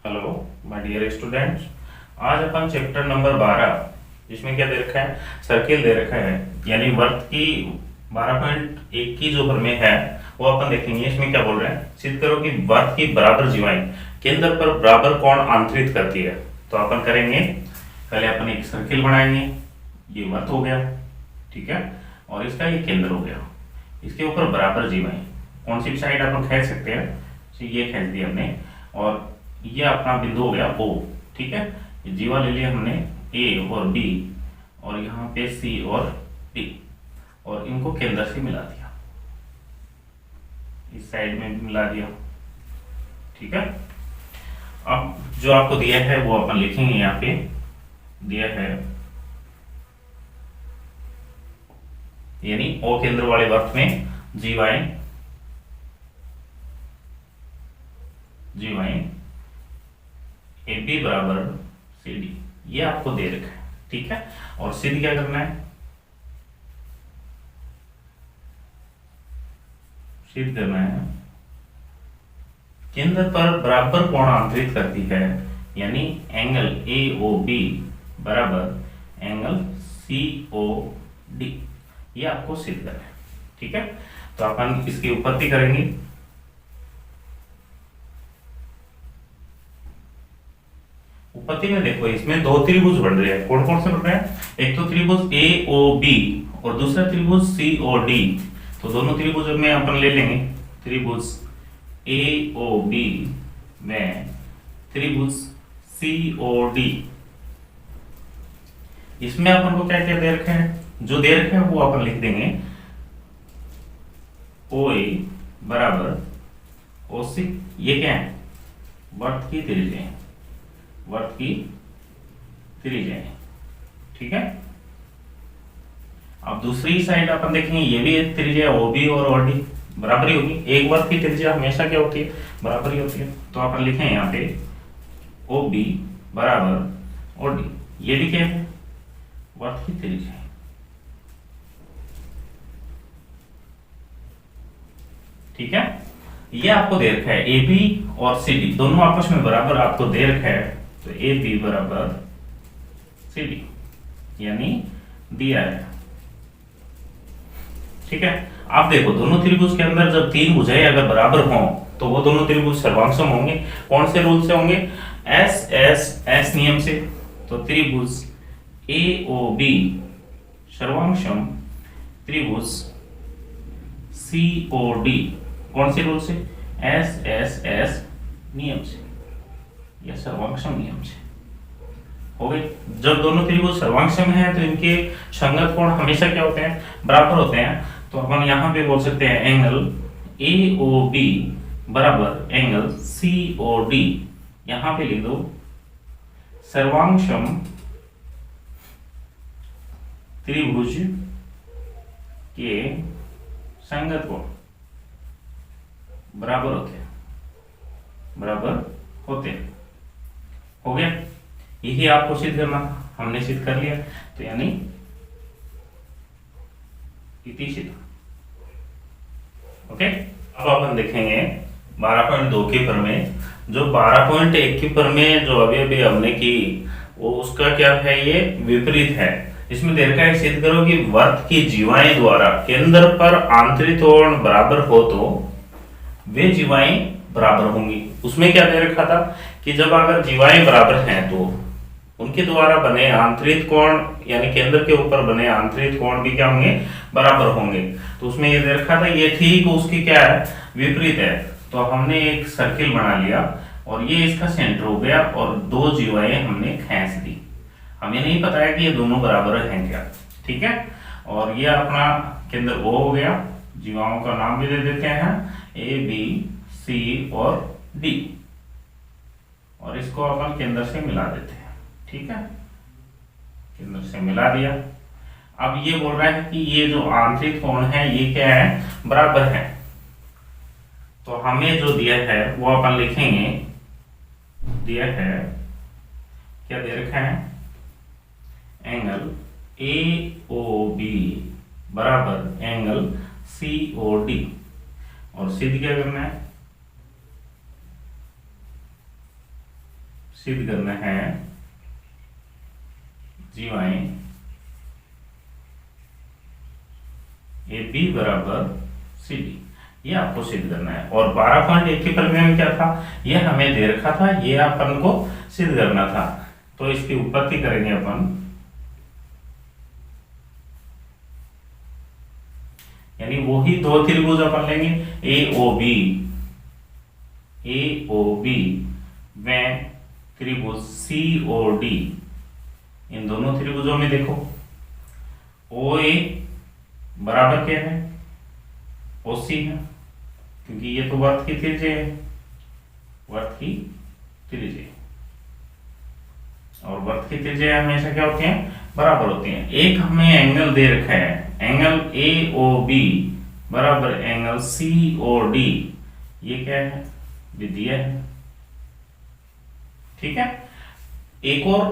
Hello my dear students. आज अपन chapter number 12 जिसमें क्या दे रखा है, सर्किल दे रखा है, यानी वर्त की 12.1 की जो प्रमेय है वो अपन देखेंगे। इसमें क्या बोल रहे हैं, सिद्ध करो कि वर्त की बराबर जीवाएं केंद्र पर बराबर कोण आंतरित करती है। तो अपन करेंगे, पहले अपन एक सर्किल बनाएंगे, ये वर्त हो गया, ठीक है, और इसका ये केंद्र हो गया। इसके ऊपर बराबर जीवाएं कौन सी साइड अपन खींच सकते हैं, तो ये खींच दिया हमने, और ये अपना बिंदु हो गया O, ठीक है। ये जीवा ले लिया हमने A और B, और यहाँ पे C और D, और इनको केंद्र से मिला दिया, इस साइड में भी मिला दिया, ठीक है। अब जो आपको दिया है वो अपन लिखेंगे, यहाँ पे दिया है, यानी O केंद्र वाले वर्त में जीवाएं AB बराबर CD, ये आपको दे रखा है, ठीक है। और सिद्ध क्या करना है, सिद्ध करना है केंद्र पर बराबर कोण आंतरित करती है, यानी एंगल AOB बराबर एंगल COD, ये आपको सिद्ध करना है, ठीक है। तो अपन इसकी उत्पत्ति करेंगे। उत्पत्ति में देखो, इसमें दो त्रिभुज बन रहे हैं, कौन कौन से बन रहे हैं, एक तो त्रिभुज AOB और दूसरा त्रिभुज COD। तो दोनों त्रिभुज में अपन ले लेंगे, त्रिभुज AOB में त्रिभुज COD। इसमें अपन को क्या क्या दे रखा है, जो दे रखा है वो अपन लिख देंगे, OA बराबर OC, ये क्या है, वर्त की त्रिज्या है, वर्त की त्रिज्या है, ठीक है। अब दूसरी साइड अपन देखेंगे, ये भी एक त्रिज्या OB और OD बराबरी होगी। एक वर्त की त्रिज्या हमेशा क्या होती है, बराबरी होती है। तो अपन लिखें यहाँ पे OB बराबर OD, ये भी क्या है, वर्त की त्रिज्या है, ठीक है। ये आपको दे रखा है AB और CD दोनों आपस में बराबर आपको दे रखा है, तो AB बराबर CD यानी दिया है, ठीक है। आप देखो, दोनों त्रिभुज के अंदर जब तीन भुजाएं अगर बराबर हों तो वो दोनों त्रिभुज सर्वांगसम होंगे। कौन से रूल से होंगे, S नियम से। तो त्रिभुज AOB सर्वांगसम त्रिभुज COD कौन से रूल से, S नियम से या सर्वांगसम नियम से हो गए। जब दोनों त्रिभुज सर्वांगसम है तो इनके संगत कोण हमेशा क्या होते हैं, बराबर होते हैं। तो अपन यहाँ पे बोल सकते हैं एंगल AOB बराबर एंगल COD, यहाँ पे लिख दो सर्वांगसम त्रिभुज के संगत कोण बराबर होते हैं, बराबर होते हैं, हो गया। यही आपको सिद्ध करना, हमने सिद्ध कर लिया, तो यानी इति सिद्ध, ओके। अब अपन देखेंगे 12.2 की प्रमेय। जो 12.1 की प्रमेय जो अभी अभी हमने की, वो उसका क्या है, ये विपरीत है। इसमें दे रखा है, सिद्ध करो कि वर्त की जीवाएं द्वारा केंद्र पर आंतरिक कोण बराबर हो तो वे जीवाएं बराबर होंगी। उसमें क्या दे रखा था कि जब अगर जीवाएं बराबर हैं तो उनके द्वारा बने आंतरिक कोण, यानी केंद्र के ऊपर बने आंतरिक कोण भी क्या होंगे, बराबर होंगे। तो उसमें ये दे रखा था, ये ठीक उसकी क्या है, विपरीत है। तो हमने एक सर्किल बना लिया और ये इसका सेंटर हो गया, और दो जीवाएं हमने खींच दी। हमें नहीं पता है कि ये दोनों बराबर हैं क्या, ठीक है। और ये अपना केंद्र O हो गया, जीवाओं का नाम भी दे देते हैं A B C और D, और इसको अपन केंद्र से मिला देते हैं, ठीक है। केंद्र से मिला दिया। अब ये बोल रहा है कि ये जो आंतरिक कोण है ये क्या है, बराबर है। तो हमें जो दिया है वो अपन लिखेंगे, दिया है क्या दे रखा है, एंगल AOB बराबर एंगल COD, और सिद्ध क्या करना है, सिद्ध करना है जीवाएं ए बी बराबर सी डी, ये आपको सिद्ध करना है। और 12.1 के परिमेय में क्या था, ये हमें दे रखा था, ये अपन को सिद्ध करना था। तो इसकी उत्पत्ति करेंगे अपन, यानी वही दो त्रिभुज अपन लेंगे ए ओ बी में त्रिभुज सी ओ डी। इन दोनों त्रिभुजों में देखो ओ ए बराबर क्या है, ओ सी है, क्योंकि ये तो वर्त की त्रिज्या है, वर्त की त्रिज्या, और वर्त की त्रिज्या हमेशा क्या होती है, बराबर होती है। एक हमें एंगल दे रखा है, एंगल ए ओ बी बराबर एंगल सी ओ डी, ये क्या है, दिया है, ठीक है। एक और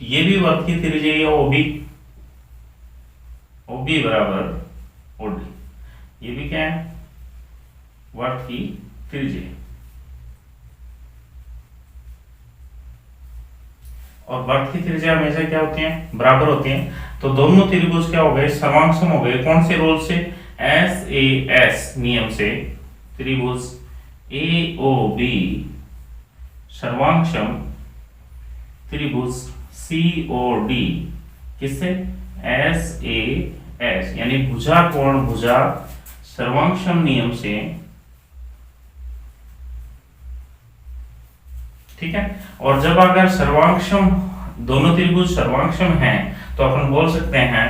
ये भी वर्त की त्रिज्या है, ओ बी बराबर ओ डी, ये भी क्या है, वर्त की त्रिज्या। और वर्त की त्रिज्या हमेशा क्या होती है, बराबर होती है। तो दोनों त्रिभुज क्या हो गए, समांसम हो गए। कौन से रूल से, एस ए एस नियम से त्रिभुज ए ओ बी सर्वांशम त्रिभुज सी ओ डी किससे, एस ए एस, यानी भुजा कोण भुजा सर्वांशम नियम से, ठीक है। और जब अगर सर्वांशम, दोनों त्रिभुज सर्वांशम हैं, तो अपन बोल सकते हैं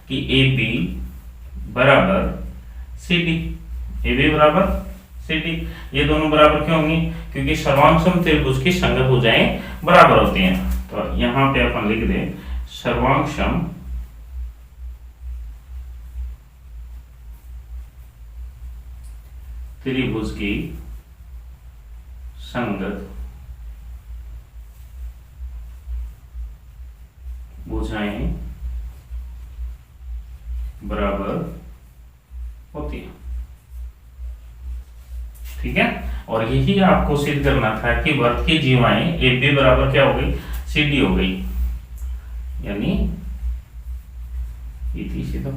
कि ए बी बराबर सी डी, ए बी बराबर सी डी। ये दोनों बराबर क्यों होंगी, क्योंकि सर्वांशम त्रिभुज की संगत भुजाएं बराबर होती हैं। तो यहां पे अपन लिख दें सर्वांशम त्रिभुज की संगत भुजाएं बराबर होती है, ठीक है। और यही आपको सिद्ध करना था कि वर्त की जीवाएं ए बी बराबर क्या हो गई, सी डी हो गई, यानी इति सिद्ध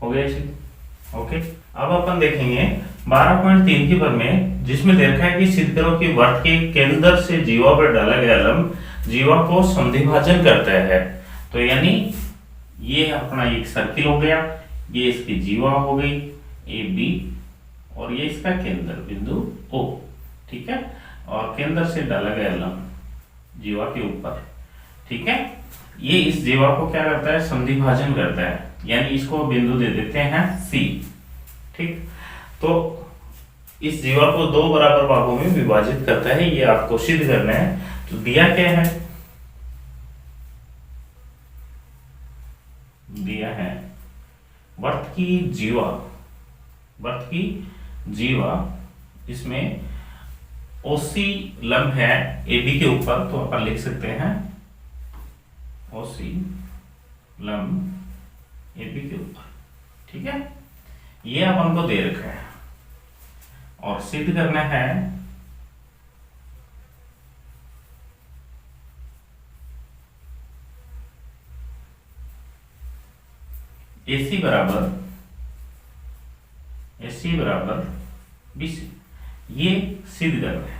हो गया सिद्ध। ओके, अब अपन देखेंगे 12.3 की परिमेय, जिसमें देखा है कि सिद्ध करो कि वर्त के केंद्र से जीवा पर डाला गया लंब जीवा को संधिभाजन करता है। तो यानी ये अपना एक सर्किल हो गया, ये इसकी जीवा हो गई ए बी, और ये इसका केंद्र बिंदु ओ, ठीक है। और केंद्र से डाला गया लंब जीवा के ऊपर, ठीक है। ये इस जीवा को क्या करता है, संधिभाजन करता है, यानी इसको बिंदु दे देते हैं सी, ठीक। तो इस जीवा को दो बराबर भागों में विभाजित करता है, ये आपको सिद्ध करना है। तो दिया क्या है, दिया है वर्त की जीवा, वर्त की जीवा, इसमें ओसी लंब है ए बी के ऊपर, तो अपन लिख सकते हैं ओसी लंब ए बी के ऊपर, ठीक है। ये अपन को दे रखा है और सिद्ध करना है AC बराबर BC, ये सिद्ध करना है।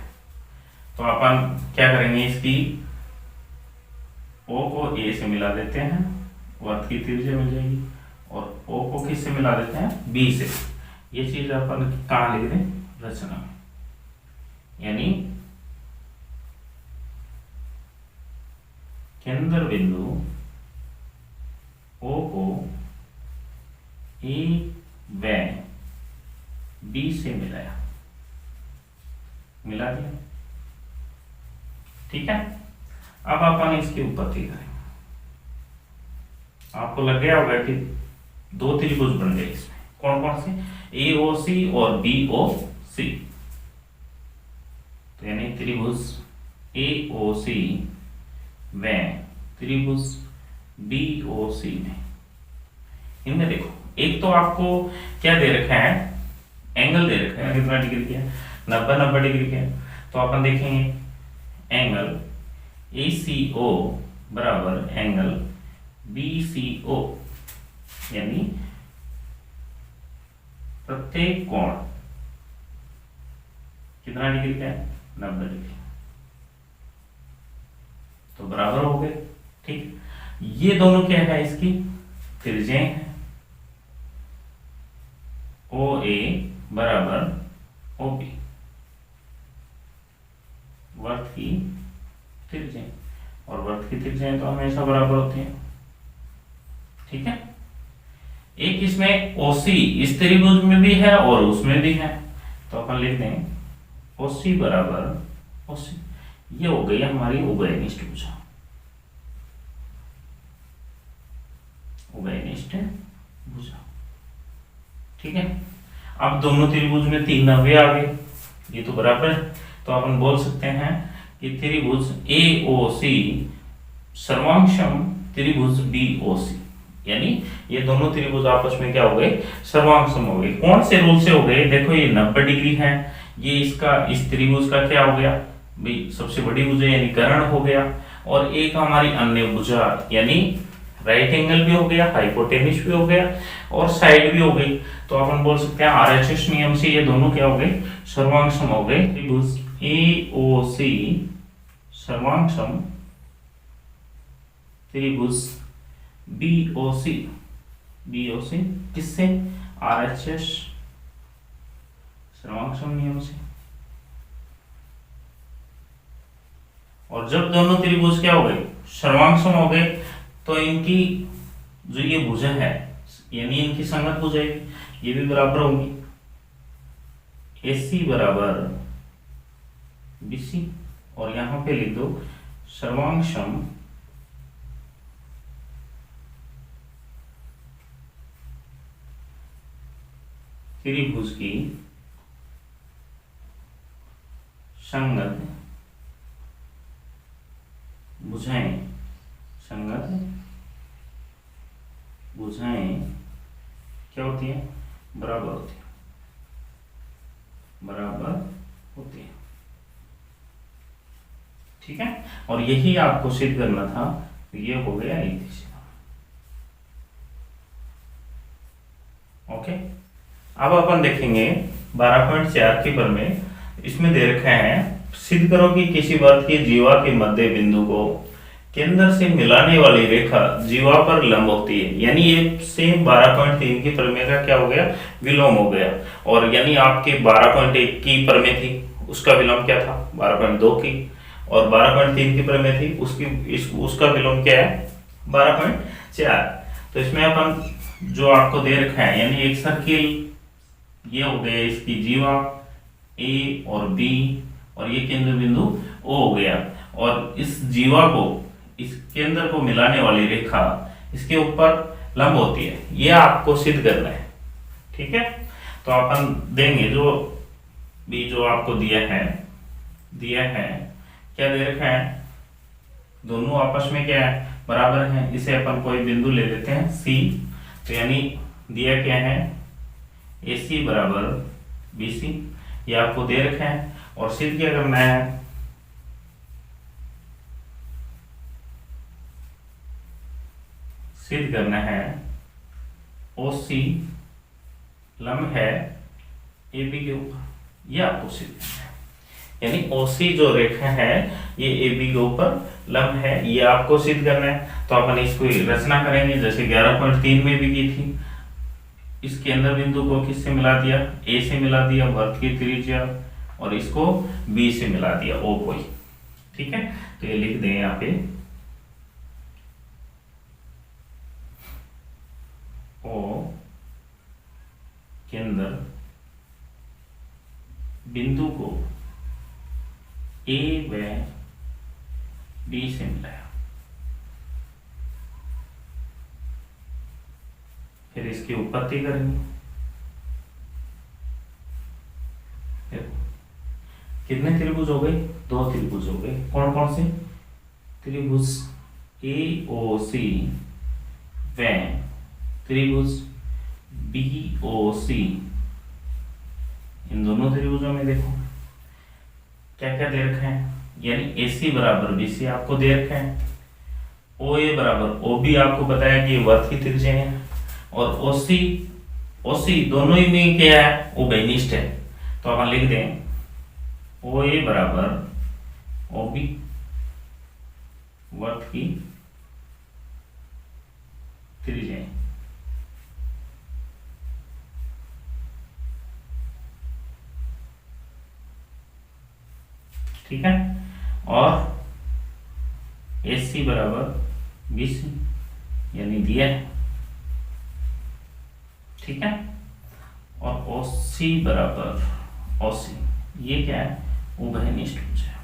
तो अपन क्या करेंगे, इसकी O को A से मिला देते हैं, वर्त की त्रिज्या मिल जाएगी, और O को किससे मिला देते हैं, B से। ये चीज अपन कहाँ लिख दें, रचना में, यानी केंद्र बिंदु O को A व B से मिलाया, मिला दिया, ठीक है। अब अपन इसकी उत्पत्ति करें। आपको लग गया होगा कि दो त्रिभुज बन गए इसमें, कौन कौन से, AOC और BOC। तो यानी त्रिभुज AOC व त्रिभुज BOC में, इनमें देखो, एक तो आपको क्या दे रखा है, एंगल दे रखा है, कितना डिग्री का है, 90 डिग्री का है। तो अपन देखेंगे एंगल ACO बराबर एंगल BCO, यानी प्रत्येक कोण कितना डिग्री का है, 90 डिग्री, तो बराबर हो गए। ठीक, ये दोनों क्या है, इसकी त्रिज्याएं हैं। OA बराबर OB, वर्त की त्रिज्याएं, और वर्त की त्रिज्याएं तो हमेशा बराबर होती हैं। ठीक है, एक इसमें OC इस त्रिभुज में भी है और उसमें भी है, तो अपन लिख दें OC बराबर OC, ये हो गई हमारी उभयनिष्ठ भुजा, उभयनिष्ठ भुजा। ठीक है, अब दोनों त्रिभुज में 3 नब्बे आ गए, ये तो बराबर है, तो अपन बोल सकते हैं कि त्रिभुज AOC सर्वांगसम त्रिभुज BOC, यानी ये दोनों त्रिभुज आपस में क्या हो गए, सर्वांगसम हो गए। कौन से रूल से हो गए, देखो ये 90 डिग्री है, ये इसका इस त्रिभुज का क्या हो गया भाई, सबसे बड़ी भुजा यानी कर्ण हो गया, और एक हमारी अन्य भुजा यानी राइट एंगल भी हो गया, हाइपोटेन्यूस भी हो गया, और साइड भी हो गई, तो अपन बोल सकते हैं RHS नियम से ये दोनों क्या हो गए, सर्वांगसम हो गए। त्रिभुज AOC सर्वांगसम त्रिभुज BOC किससे, RHS सर्वांगसम नियम से। और जब दोनों त्रिभुज क्या हो गए, सर्वांगसम हो गए, तो इनकी जो ये भुजा है यानी इनकी संगत भुजा ये भी बराबर होंगी, AC बराबर BC, और यहां पे लिख दो सर्वांगसम त्रिभुज की संगत भुजाएं, संगत भुजाएं क्या होती है, बराबर होती है, बराबर होती है। ठीक है, और यही आपको सिद्ध करना था, तो ये हो गया एक दिशा। ओके, अब अपन देखेंगे 12.4 की प्रमेय, इसमें दे रखा है सिद्ध करो कि किसी वर्त की जीवा के मध्य बिंदु को केंद्र से मिलाने वाली रेखा जीवा पर लंब होती है, यानी ये सेम 12.3 की प्रमेय का क्या हो गया, विलोम हो गया। और यानी आपके 12.1 की प्रमेय थी, उसका विलोम क्या था 12.2 की, और 12.3 की प्रमेय थी उसका विलोम क्या है 12.4। तो इसमें अपन जो आपको दे रखा है, यानी एक सर्किल ये हो गया इसकी जीवा A और B, और ये केंद्र बिंदु O हो गया, और इस जीवा को इस केंद्र को मिलाने वाली रेखा इसके ऊपर लंब होती है, ये आपको सिद्ध करना है। ठीक है, तो अपन देंगे जो भी जो आपको दिया है क्या दे रखा है, दोनों आपस में क्या है, बराबर है। इसे अपन कोई बिंदु ले लेते हैं C, तो यानी दिया क्या है AC बराबर BC, ये आपको दे रखा है, और सिद्ध क्या करना है, सिद्ध करना है OC लंब है AB के ऊपर, ये आपको सिद्ध करना है। यानी OC जो रेखा है ये AB के ऊपर लंब है, ये आपको सिद्ध करना है। तो अपन इसको रचना करेंगे जैसे 11.3 में भी की थी, इस केंद्र बिंदु को किससे मिला दिया, A से मिला दिया वर्त की त्रिज्या, और इसको B से मिला दिया O को ही। ठीक है, तो ये लिख दें यहाँ पे O केंद्र बिंदु को A व B से मिलाया, फिर इसकी उत्पत्ति करेंगे। कितने त्रिभुज हो गए, 2 त्रिभुज हो गए, कौन कौन से, त्रिभुज AOC व त्रिभुज BOC। इन दोनों त्रिभुजों में देखो क्या क्या दे रखा है, यानी AC बराबर BC आपको दे रखा है, OA बराबर OB आपको बताया कि ये वर्त की त्रिज्या है, और OC दोनों ही में क्या है, वो बेनिस्ट है। तो अपन लिख दें OA बराबर OB वर्त की त्रिज्या है। ठीक है, और AC बराबर BC यानी दिया है। ठीक है, और OC बराबर OC ये क्या है, उभयनिष्ठ भुज है,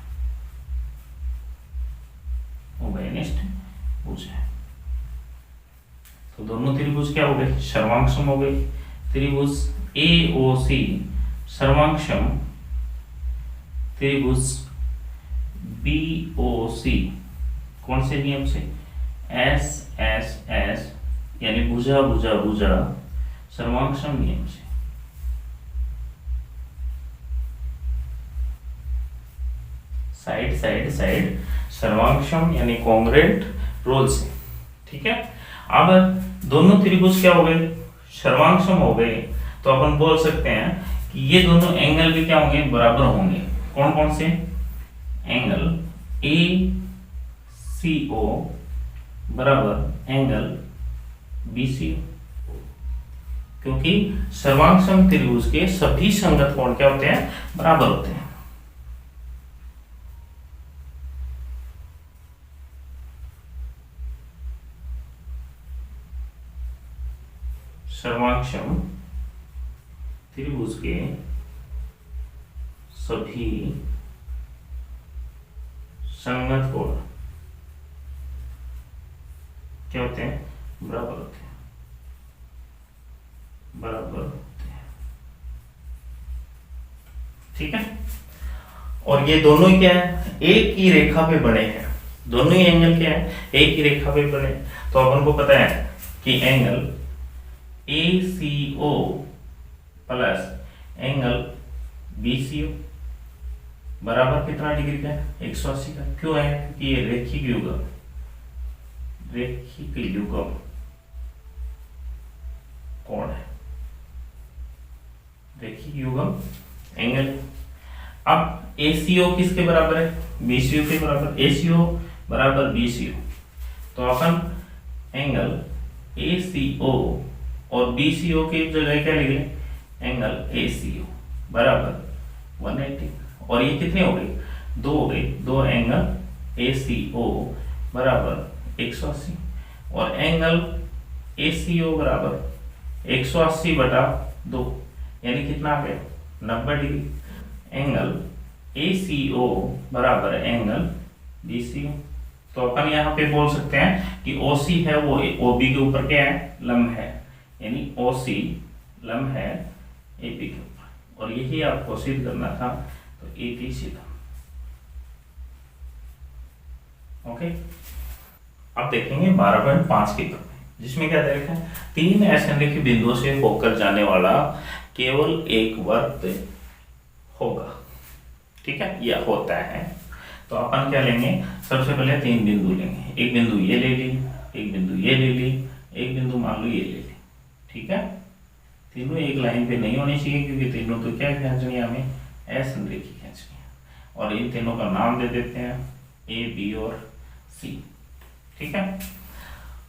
उभयनिष्ठ भुज है। तो दोनों त्रिभुज क्या हो गए, सर्वांगसम हो गए। त्रिभुज AOC सर्वांगसम, त्रिभुज BOC कौन से नियम से, SSS यानी भुजा भुजा भुजा सर्वांगसम नियम से। साइड साइड साइड सर्वांगसम यानी कॉन्ग्रुएंट रोल से। ठीक है, अब दोनों त्रिभुज क्या हो गए, सर्वांगसम हो गए, तो अपन बोल सकते हैं कि ये दोनों एंगल भी क्या होंगे, बराबर होंगे। कौन कौन से एंगल, ACO बराबर एंगल BCO, क्योंकि सर्वांगसम त्रिभुज के सभी संगत कोण क्या होते हैं, बराबर होते हैं। सर्वांगसम त्रिभुज के सभी संगत कोण क्या होते हैं, बराबर होते हैं, बराबर होते हैं। ठीक है, और ये दोनों क्या है, एक ही रेखा पे बने हैं, दोनों ही एंगल क्या है, एक ही रेखा पे बने। तो अपन को पता है कि angle ACO plus angle BCO बराबर कितना डिग्री का है, 180 का। क्यों है, क्योंकि ये रेखिक युग्म, रेखिक युग्म कोण है, रेखिक युग्म एंगल। अब ACO किसके बराबर है, BCO के बराबर, ACO बराबर BCO। तो अपन एंगल ACO और BCO की जगह क्या लिख लें, एंगल ACO बराबर 180, और ये कितने हो गए, दो हो गए, दो एंगल ACO बराबर 180, और एंगल ACO बराबर 180 बटा 2 यानी कितना आ गया, 90 डिग्री। एंगल ACO बराबर एंगल BCO। तो अपन यहाँ पे बोल सकते हैं कि OC है वो OB के ऊपर क्या है, लंब है, यानी OC लंब है AP के ऊपर, और यही आपको सिद्ध करना था, तो AP सीधा। ओके, अब देखेंगे 12.5 के क्रम में, जिसमें क्या देखा है, तीन असंरेखी बिंदुओं से होकर जाने वाला केवल एक वृत्त होगा। ठीक है, यह होता है। तो अपन क्या लेंगे, सबसे पहले तीन बिंदु लेंगे, एक बिंदु ये ले ली, एक बिंदु ये ले ली, एक बिंदु मान लो ये ले ली। ठीक है, तीनों एक लाइन पे नहीं होनी चाहिए, क्योंकि तीनों तो क्या खींचनी है, हमें असंरेखी खींचनी है, और इन तीनों का नाम दे देते हैं A, B और C। ठीक है,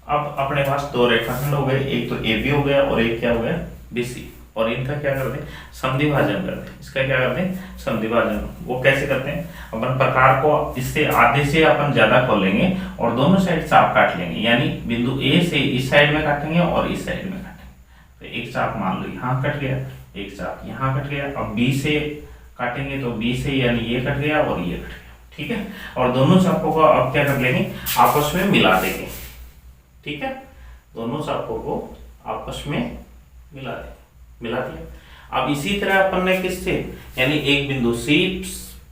अब अपने पास दो रेखाखंड हो गए, एक तो AB हो गया और एक क्या हो गया, BC, और इनका क्या करते हैं, समद्विभाजन करते हैं। इसका क्या करते हैं, समद्विभाजन। वो कैसे करते हैं, अपन प्रकार को इससे आधे से अपन ज्यादा खोलेंगे और दोनों साइड चाप काट लेंगे, यानी बिंदु A से इस साइड में काटेंगे और इस साइड में काटेंगे। तो एक चाप मान लो यहाँ कट गया, एक चाप यहाँ कट गया। अब B से काटेंगे तो B से यानी ये कट गया और ये कट गया। ठीक है, और दोनों चापों को अब क्या कर लेंगे, आपस में मिला देंगे। ठीक है, दोनों चापों को आपस में मिला दिया। अब इसी तरह अपन ने किससे, यानी एक बिंदु C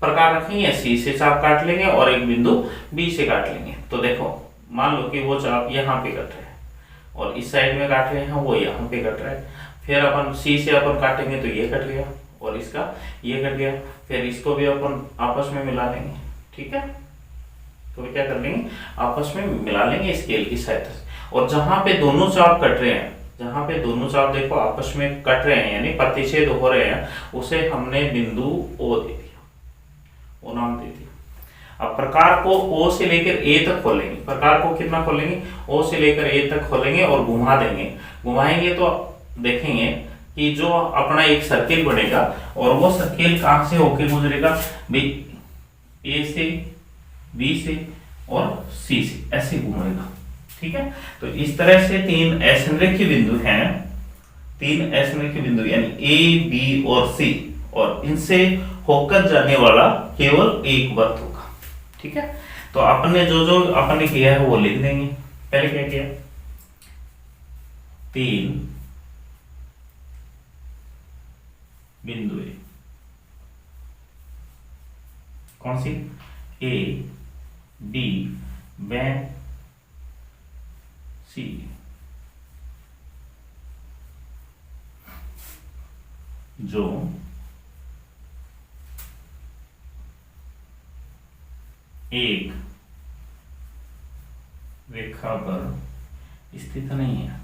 प्रकार रखेंगे, C से चाप काट लेंगे और एक बिंदु B से काट लेंगे। तो देखो, मान लो कि वो चाप यहाँ पे कट रहे हैं और इस साइड में काट रहे हैं, वो यहाँ पे कट रहा है। फिर अपन C से अपन काटेंगे तो ये कट गया और इसका ये कट गया, फिर इसको भी अपन आपस में मिला लेंगे, ठीक है। तो क्या कर लेंगे, आपस में मिला लेंगे स्केल की सहायता से। और जहां पे दोनों चाप कट रहे हैं, जहां पे दोनों चाप देखो आपस में कट रहे हैं यानी प्रतिच्छेद हो रहे हैं, उसे हमने बिंदु ओ दे दिया, ओ नाम दे दिया। अब प्रकार को ओ से लेकर ए तक खोलेंगे, प्रकार को कितना खोलेंगे, ओ से लेकर ए तक खोलेंगे और घुमा देंगे। घुमाएंगे तो देखेंगे कि जो अपना एक सर्किल बनेगा और वो सर्किल कहां से होके गुजरेगा भाई, ए से, बी से और सी से, ऐसे घूमेगा, ठीक है। तो इस तरह से तीन असंरेखीय बिंदु हैं, तीन असंरेखीय बिंदु यानी ए, बी और सी, और इनसे होकर जाने वाला केवल एक वृत्त होगा, ठीक है। तो आपने जो जो आपने किया है वो लिख देंगे। पहले क्या किया, तीन बिंदु कौन सी, ए, बी व सी, जो एक रेखा पर स्थित नहीं है,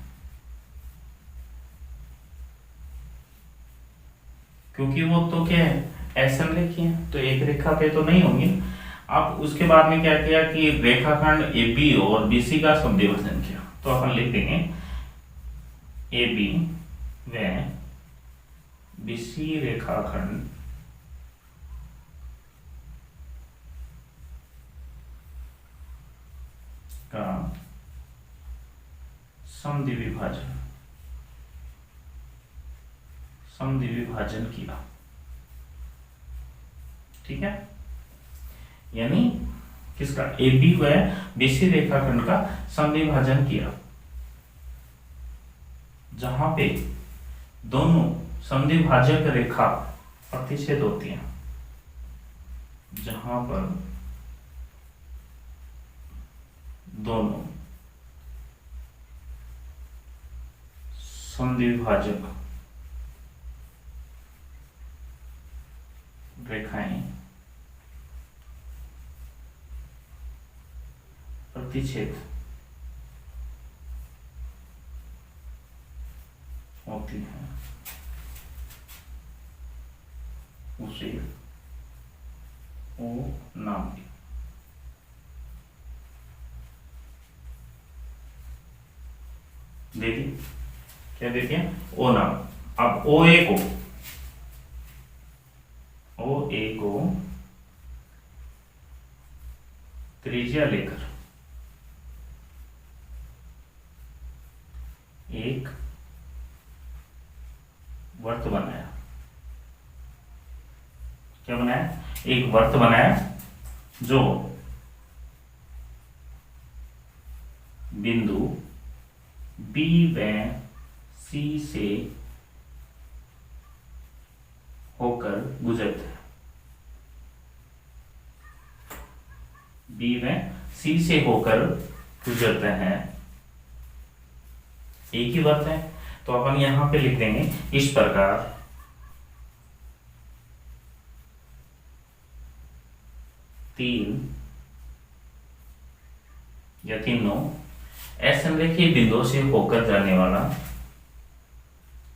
क्योंकि वो तो क्या है असंरेखीय है, तो एक रेखा पे तो नहीं होंगे। अब उसके बाद में क्या किया कि रेखाखंड ए बी और बी सी का समद्विभाजन किया, तो अपन लिख देंगे ए बी व बी सी रेखाखंड का समद्विभाजन, समद्विभाजन किया, ठीक है। यानी किसका, ए बी व बी सी रेखाखंड का समद्विभाजन किया, जहां पे दोनों समद्विभाजक रेखा प्रतिच्छेद होती हैं, जहां पर दोनों समद्विभाजक रेखाएं प्रतिच्छेद होती हैं, उसे ओ नाम दिया। देखिए क्या देखिए, ओ नाम। अब ओ ए को त्रिज्या लेकर एक वर्त बनाया, क्या बनाया, एक वर्त बनाया, जो बिंदु बी व सी से होकर गुजरते हैं, बी व सी से होकर गुजरते हैं, एक ही वर्त है। तो अपन यहां पे लिख देंगे इस प्रकार, तीन या तीनों असंरेखीय बिंदुओं से होकर जाने वाला,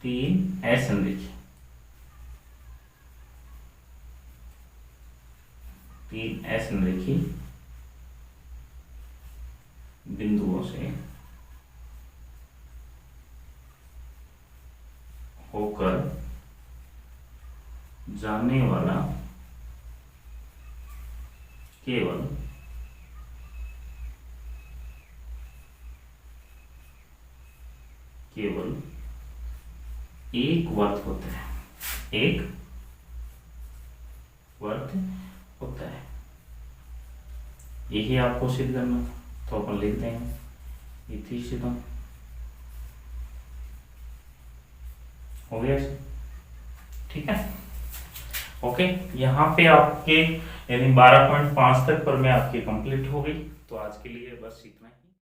तीन असंरेखीय, तीन असंरेखीय बिंदुओं से होकर जाने वाला केवल एक वर्त होता है, एक वर्त होता है। यही आपको सिद्ध करना, तो अपन लिख देंगे इति सिद्धम, हो गया, ठीक है। ओके, यहाँ पे आपके यानी 12.5 तक पर में आपकी कंप्लीट हो गई। तो आज के लिए बस इतना ही।